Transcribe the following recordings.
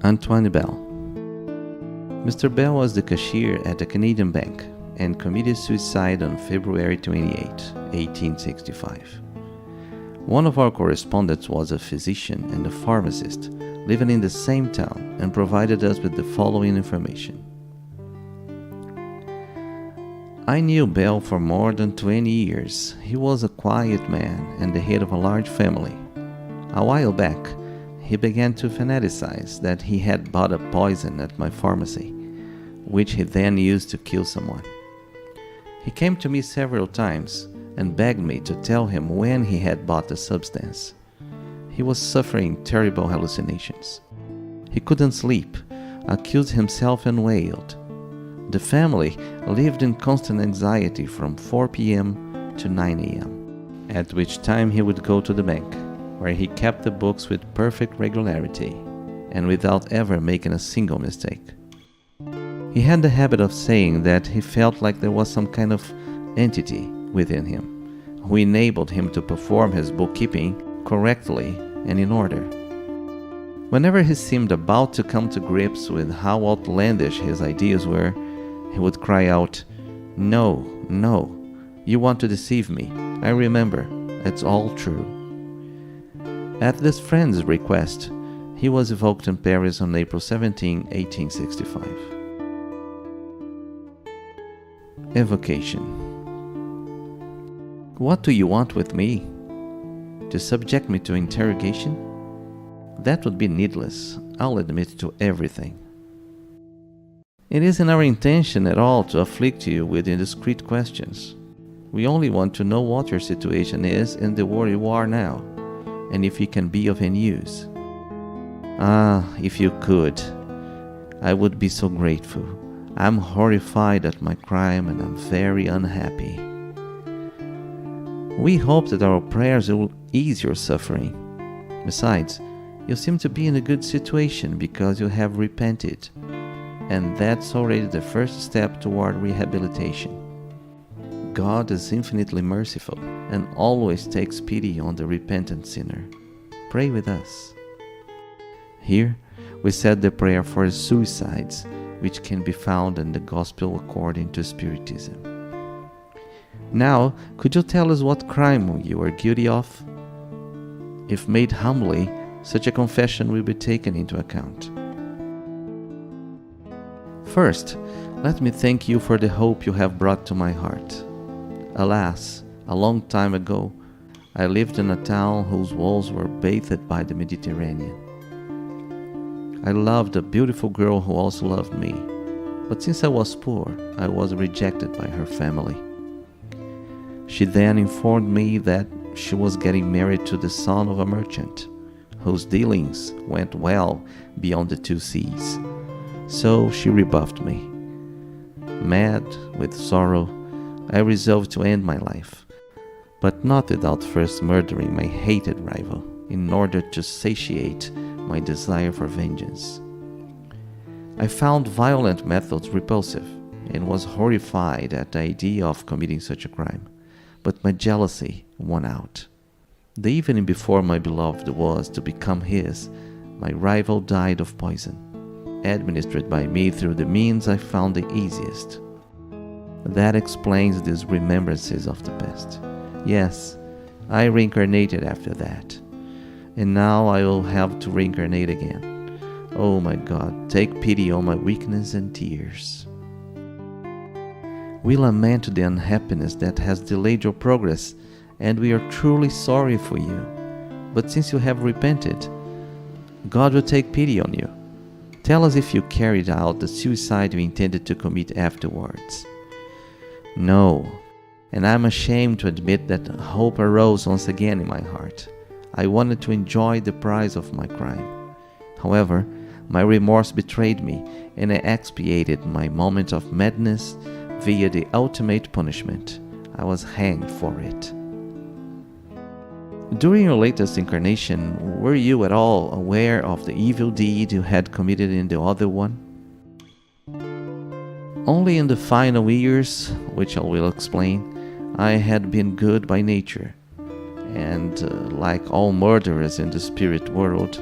Antoine Bell. Mr. Bell was the cashier at a Canadian bank and committed suicide on February 28, 1865. One of our correspondents was a physician and a pharmacist living in the same town and provided us with the following information. I knew Bell for more than 20 years. He was a quiet man and the head of a large family. A while back, he began to fantasize that he had bought a poison at my pharmacy, which he then used to kill someone. He came to me several times and begged me to tell him when he had bought the substance. He was suffering terrible hallucinations. He couldn't sleep, accused himself and wailed. The family lived in constant anxiety from 4 p.m. to 9 a.m., at which time he would go to the bank, where he kept the books with perfect regularity and without ever making a single mistake. He had the habit of saying that he felt like there was some kind of entity within him who enabled him to perform his bookkeeping correctly and in order. Whenever he seemed about to come to grips with how outlandish his ideas were, he would cry out, "No, no, you want to deceive me. I remember, it's all true." At this friend's request, he was evoked in Paris on April 17, 1865. Evocation. What do you want with me? To subject me to interrogation? That would be needless, I'll admit to everything. It isn't our intention at all to afflict you with indiscreet questions. We only want to know what your situation is and the where you are now, and if it can be of any use. Ah, if you could, I would be so grateful. I'm horrified at my crime and I'm very unhappy. We hope that our prayers will ease your suffering. Besides, you seem to be in a good situation because you have repented, and that's already the first step toward rehabilitation. God is infinitely merciful and always takes pity on the repentant sinner. Pray with us. Here, we said the prayer for suicides, which can be found in the Gospel according to Spiritism. Now, could you tell us what crime you are guilty of? If made humbly, such a confession will be taken into account. First, let me thank you for the hope you have brought to my heart. Alas, a long time ago, I lived in a town whose walls were bathed by the Mediterranean. I loved a beautiful girl who also loved me, but since I was poor, I was rejected by her family. She then informed me that she was getting married to the son of a merchant, whose dealings went well beyond the 2 seas. So she rebuffed me. Mad with sorrow, I resolved to end my life, but not without first murdering my hated rival in order to satiate my desire for vengeance. I found violent methods repulsive and was horrified at the idea of committing such a crime, but my jealousy won out. The evening before my beloved was to become his, my rival died of poison, administered by me through the means I found the easiest. That explains these remembrances of the past. Yes, I reincarnated after that, and now I will have to reincarnate again. Oh my God, take pity on my weakness and tears. We lament the unhappiness that has delayed your progress, and we are truly sorry for you. But since you have repented, God will take pity on you. Tell us if you carried out the suicide you intended to commit afterwards. No, and I'm ashamed to admit that hope arose once again in my heart. I wanted to enjoy the prize of my crime. However, my remorse betrayed me, and I expiated my moment of madness via the ultimate punishment. I was hanged for it. During your latest incarnation, were you at all aware of the evil deed you had committed in the other one? Only in the final years, which I will explain, I had been good by nature, and like all murderers in the spirit world,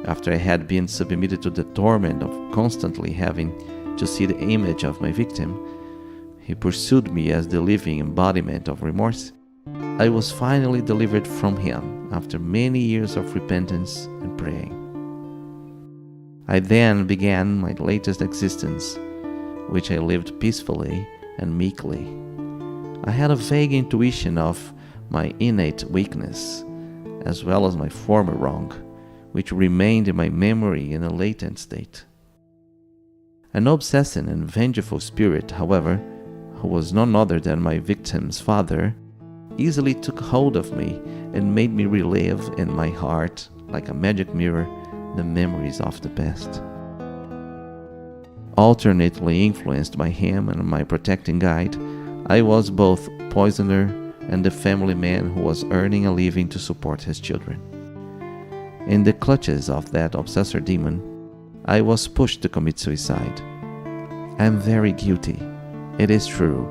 after I had been submitted to the torment of constantly having to see the image of my victim, he pursued me as the living embodiment of remorse, I was finally delivered from him after many years of repentance and praying. I then began my latest existence, which I lived peacefully and meekly. I had a vague intuition of my innate weakness, as well as my former wrong, which remained in my memory in a latent state. An obsessing and vengeful spirit, however, who was none other than my victim's father, easily took hold of me and made me relive in my heart, like a magic mirror, the memories of the past. Alternately influenced by him and my protecting guide, I was both poisoner and the family man who was earning a living to support his children. In the clutches of that obsessor demon, I was pushed to commit suicide. I am very guilty, it is true,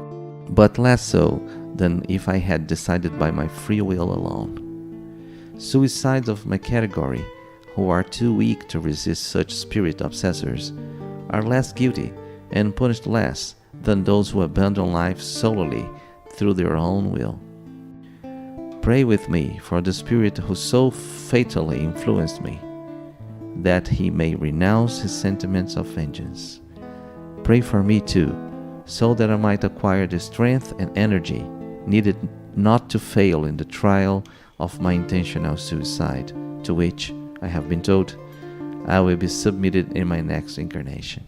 but less so than if I had decided by my free will alone. Suicides of my category, who are too weak to resist such spirit obsessors, are less guilty and punished less than those who abandon life solely through their own will. Pray with me for the spirit who so fatally influenced me, that he may renounce his sentiments of vengeance. Pray for me too, so that I might acquire the strength and energy needed not to fail in the trial of my intentional suicide, to which, I have been told, I will be submitted in my next incarnation.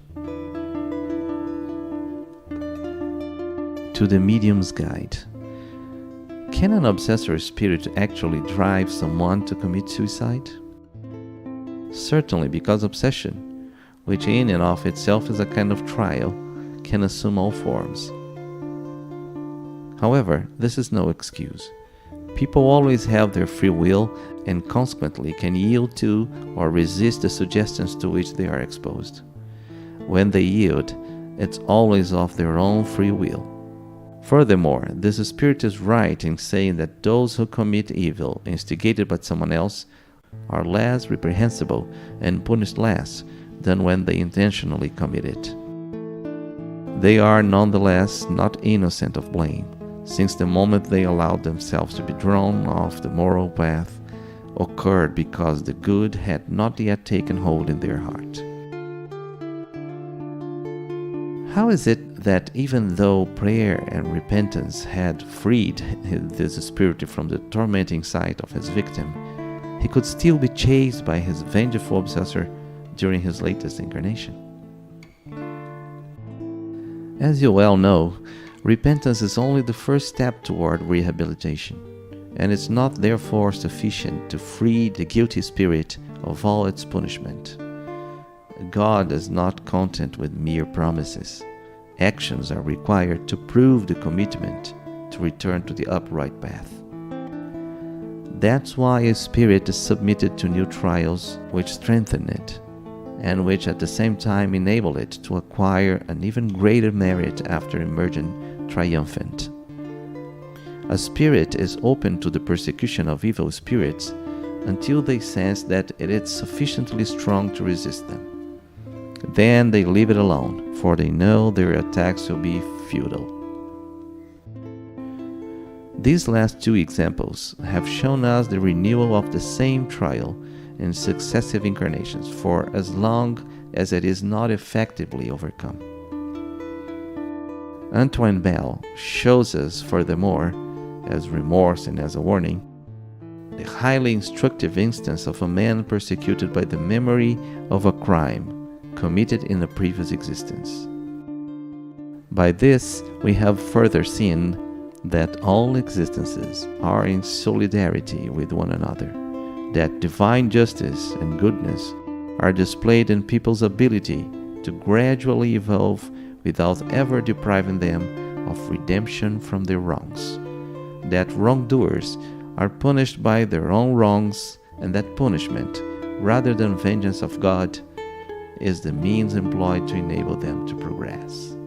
To the Medium's Guide. Can an obsessor spirit actually drive someone to commit suicide? Certainly, because obsession, which in and of itself is a kind of trial, can assume all forms. However, this is no excuse. People always have their free will and consequently can yield to or resist the suggestions to which they are exposed. When they yield, it's always of their own free will. Furthermore, this spirit is right in saying that those who commit evil instigated by someone else are less reprehensible and punished less than when they intentionally commit it. They are nonetheless not innocent of blame, since the moment they allowed themselves to be drawn off the moral path occurred because the good had not yet taken hold in their heart. How is it that even though prayer and repentance had freed this spirit from the tormenting sight of his victim, he could still be chased by his vengeful obsessor during his latest incarnation? As you well know, repentance is only the first step toward rehabilitation, and it's not therefore sufficient to free the guilty spirit of all its punishment. God is not content with mere promises. Actions are required to prove the commitment to return to the upright path. That's why a spirit is submitted to new trials which strengthen it, and which at the same time enable it to acquire an even greater merit after emerging triumphant. A spirit is open to the persecution of evil spirits until they sense that it is sufficiently strong to resist them. Then they leave it alone, for they know their attacks will be futile. These last two examples have shown us the renewal of the same trial in successive incarnations for as long as it is not effectively overcome. Antoine shows us, furthermore, as remorse and as a warning, the highly instructive instance of a man persecuted by the memory of a crime committed in a previous existence. By this, we have further seen that all existences are in solidarity with one another, that divine justice and goodness are displayed in people's ability to gradually evolve without ever depriving them of redemption from their wrongs, that wrongdoers are punished by their own wrongs, and that punishment, rather than vengeance of God, is the means employed to enable them to progress.